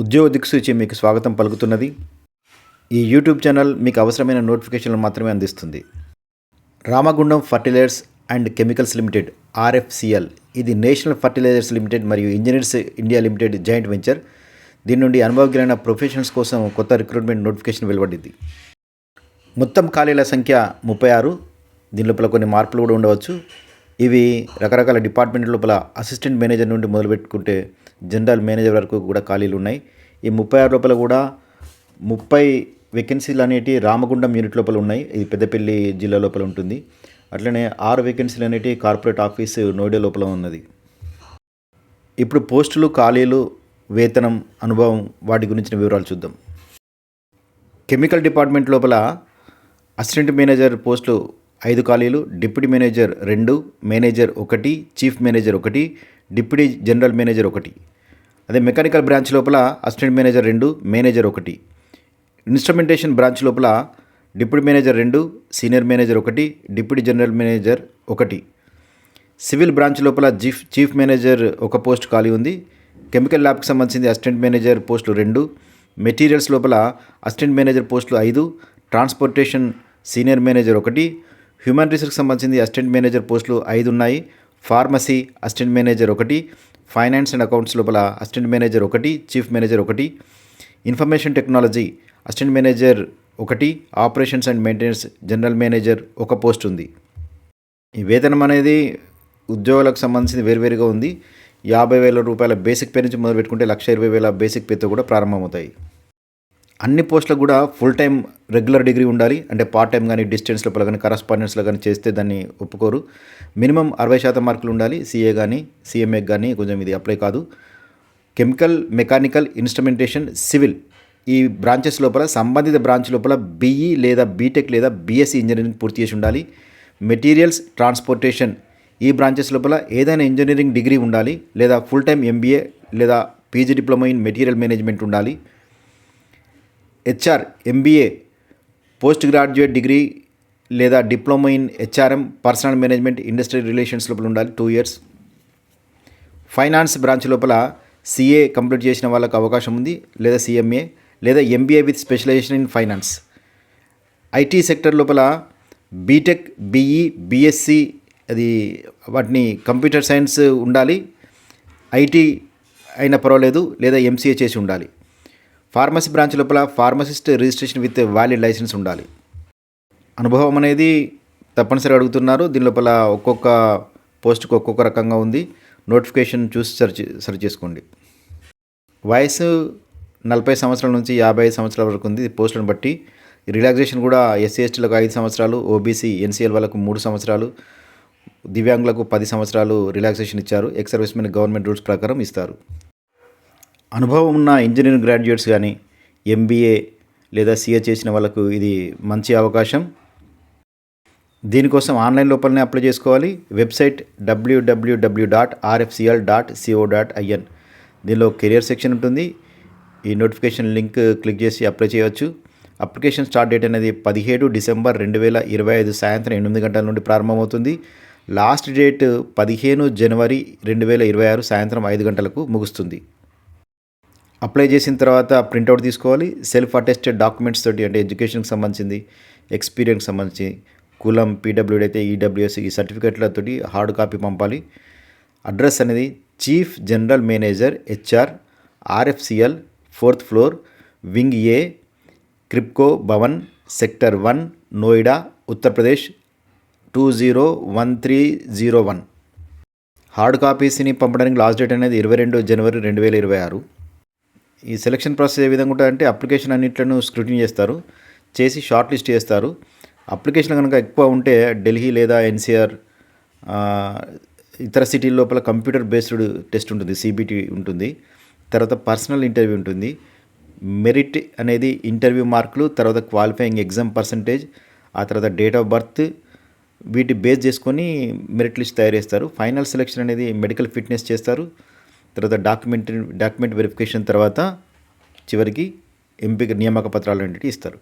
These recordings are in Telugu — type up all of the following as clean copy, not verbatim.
ఉద్యోగ దిక్సూచి మీకు స్వాగతం పలుకుతున్నది. ఈ యూట్యూబ్ ఛానల్ మీకు అవసరమైన నోటిఫికేషన్లు మాత్రమే అందిస్తుంది. Ramagundam fertilizers and chemicals limited RFCL ఇది నేషనల్ ఫర్టిలైజర్స్ లిమిటెడ్ మరియు engineers India limited joint venture. దీని నుండి అనుభవజ్ఞులైన ప్రొఫెషనల్స్ కోసం కొత్త రిక్రూట్మెంట్ నోటిఫికేషన్ వెలువడింది. మొత్తం ఖాళీల సంఖ్య 36. దీని లోపల కొన్ని మార్పులు కూడా ఉండవచ్చు. ఇవి రకరకాల డిపార్ట్మెంట్ లోపల అసిస్టెంట్ మేనేజర్ నుండి మొదలుపెట్టుకుంటే జనరల్ మేనేజర్ వరకు కూడా ఖాళీలు ఉన్నాయి. ఈ 36 లోపల కూడా 30 వేకెన్సీలు అనేవి రామగుండం యూనిట్ లోపల ఉన్నాయి. ఇది పెద్దపల్లి జిల్లా లోపల ఉంటుంది. అట్లనే 6 వేకెన్సీలు అనేవి కార్పొరేట్ ఆఫీసు నోయిడా లోపల ఉన్నది. ఇప్పుడు పోస్టులు, ఖాళీలు, వేతనం, అనుభవం వాటి గురించిన వివరాలు చూద్దాం. కెమికల్ డిపార్ట్మెంట్ లోపల అసిస్టెంట్ మేనేజర్ పోస్టులు 5 ఖాళీలు, deputy manager 2, manager 1, chief manager 1, deputy general manager 1. అదే మెకానికల్ బ్రాంచ్ లోపల assistant manager 2, manager 1. Instrumentation branch లోపల deputy manager 2, senior manager 1, deputy general manager 1. Civil branch లోపల చీఫ్ మేనేజర్ 1 పోస్ట్ ఖాళీ ఉంది. కెమికల్ ల్యాబ్కి సంబంధించింది అసిస్టెంట్ మేనేజర్ పోస్టులు 2, మెటీరియల్స్ లోపల అసిస్టెంట్ మేనేజర్ పోస్టులు 5, ట్రాన్స్పోర్టేషన్ సీనియర్ మేనేజర్ 1, హ్యూమన్ రిసోర్స్కి సంబంధించింది అసిస్టెంట్ మేనేజర్ పోస్టులు 5 ఉన్నాయి. Pharmacy assistant manager 1, finance and accounts లోపల assistant manager 1, chief manager 1, information technology assistant manager 1, operations and maintenance general manager 1 post ఉంది. ఈ వేతనం అనేది ఉద్యోగులకు సంబంధించింది వేరువేరుగా ఉంది. 50,000 రూపాయల బేసిక్ పే నుంచి మొదలు పెట్టుకుంటే 1,20,000 బేసిక్ పేతో కూడా ప్రారంభమవుతాయి. అన్ని పోస్టులకు కూడా ఫుల్ టైం రెగ్యులర్ డిగ్రీ ఉండాలి. అంటే పార్ట్ టైం కానీ, డిస్టెన్స్ లోపల కానీ, కరస్పాండెన్స్లో కానీ చేస్తే దాన్ని ఒప్పుకోరు. మినిమం 60% మార్కులు ఉండాలి. సిఏ కానీ, సిఎంఏ కానీ కొంచెం ఇది అప్లై కాదు. కెమికల్, మెకానికల్, ఇన్స్ట్రుమెంటేషన్, సివిల్ ఈ బ్రాంచెస్ లోపల సంబంధిత బ్రాంచ్ లోపల బీఈ లేదా బీటెక్ లేదా బీఎస్సీ ఇంజనీరింగ్ పూర్తి చేసి ఉండాలి. మెటీరియల్స్, ట్రాన్స్పోర్టేషన్ ఈ బ్రాంచెస్ లోపల ఏదైనా ఇంజనీరింగ్ డిగ్రీ ఉండాలి లేదా ఫుల్ టైం ఎంబీఏ లేదా PG diploma in material management ఉండాలి. HR MBA post graduate degree లేదా diploma in HRM personnel management industrial relations లోపల ఉండాలి 2 years. ఫైనాన్స్ బ్రాంచ్ లోపల సిఏ కంప్లీట్ చేసిన వాళ్ళకు అవకాశం ఉంది లేదా సిఎంఏ లేదా MBA with specialisation in finance. IT sector లోపల బీటెక్, బీఈ, బీఎస్సీ అది వాటిని కంప్యూటర్ సైన్స్ ఉండాలి. ఐటీ అయినా పర్వాలేదు లేదా ఎంసీఏ చేసి ఉండాలి. ఫార్మసీ బ్రాంచ్ లోపల pharmacist registration with valid licence ఉండాలి. అనుభవం అనేది తప్పనిసరిగా అడుగుతున్నారు. దీని లోపల ఒక్కొక్క పోస్ట్కి ఒక్కొక్క రకంగా ఉంది. నోటిఫికేషన్ చూసి సర్చ్ చేసుకోండి. వయసు 40 సంవత్సరాల నుంచి 55 సంవత్సరాల వరకు ఉంది పోస్టులను బట్టి. రిలాక్సేషన్ కూడా ఎస్సీ ఎస్టీలకు 5 సంవత్సరాలు, ఓబీసీ ఎన్సీఎల్ వాళ్ళకు 3 సంవత్సరాలు, దివ్యాంగులకు 10 సంవత్సరాలు రిలాక్సేషన్ ఇచ్చారు. Ex service men government rules ప్రకారం ఇస్తారు. అనుభవం ఉన్న ఇంజనీరింగ్ గ్రాడ్యుయేట్స్ కానీ, ఎంబీఏ లేదా సిఏ చేసిన వాళ్ళకు ఇది మంచి అవకాశం. దీనికోసం ఆన్లైన్ లోపలనే అప్లై చేసుకోవాలి. Website www.rfcl.co.in. దీనిలో కెరియర్ సెక్షన్ ఉంటుంది. ఈ నోటిఫికేషన్ లింక్ క్లిక్ చేసి అప్లై చేయవచ్చు. అప్లికేషన్ స్టార్ట్ డేట్ అనేది 17 డిసెంబర్ 2025 సాయంత్రం 8 గంటల నుండి ప్రారంభమవుతుంది. లాస్ట్ డేట్ 15 జనవరి 2026 సాయంత్రం 5 గంటలకు ముగుస్తుంది. అప్లై చేసిన తర్వాత ప్రింట్అవుట్ తీసుకోవాలి. సెల్ఫ్ అటెస్టెడ్ డాక్యుమెంట్స్ తోటి, అంటే ఎడ్యుకేషన్కి సంబంధించింది, ఎక్స్పీరియన్స్ సంబంధించి, కులం, పీడబ్ల్యూడీ అయితే ఈడబ్ల్యూఎస్ ఈ సర్టిఫికెట్లతోటి హార్డ్ కాపీ పంపాలి. అడ్రస్ అనేది chief general manager HR, RFCL, 4th floor, wing A, Kribhco Bhawan, sector 1, Noida, Uttar Pradesh 201301. Hard కాపీస్ని పంపడానికి లాస్ట్ డేట్ అనేది 22 జనవరి 2026. ఈ సెలక్షన్ ప్రాసెస్ ఏ విధంగా ఉంటుందంటే అప్లికేషన్ అన్నింటిను స్క్రూటినీ చేసి షార్ట్ లిస్ట్ చేస్తారు. అప్లికేషన్ కనుక ఎక్కువ ఉంటే ఢిల్లీ లేదా ఎన్సీఆర్ ఇతర సిటీ లోపల కంప్యూటర్ బేస్డ్ టెస్ట్ ఉంటుంది, సిబిటి ఉంటుంది. తర్వాత పర్సనల్ ఇంటర్వ్యూ ఉంటుంది. మెరిట్ అనేది ఇంటర్వ్యూ మార్కులు, తర్వాత క్వాలిఫైయింగ్ ఎగ్జామ్ పర్సంటేజ్, ఆ తర్వాత డేట్ ఆఫ్ బర్త్, వీటి బేస్ చేసుకొని మెరిట్ లిస్ట్ తయారు చేస్తారు. ఫైనల్ సెలెక్షన్ అనేది మెడికల్ ఫిట్నెస్ చేస్తారు. తర్వాత డాక్యుమెంట్ వెరిఫికేషన్ తర్వాత చివరికి ఎంపిక నియామక పత్రాలు అనేవి ఇస్తారు.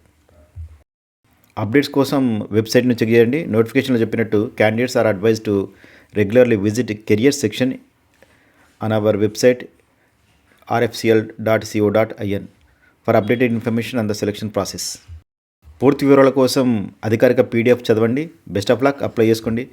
అప్డేట్స్ కోసం వెబ్సైట్ను చెక్ చేయండి. నోటిఫికేషన్లో చెప్పినట్టు candidates are advise to regularly visit career section on our website www.rfcl.co.in for updated information on the selection process. పూర్తి వివరాల కోసం అధికారిక పీడిఎఫ్ చదవండి. Best of luck. అప్లై చేసుకోండి.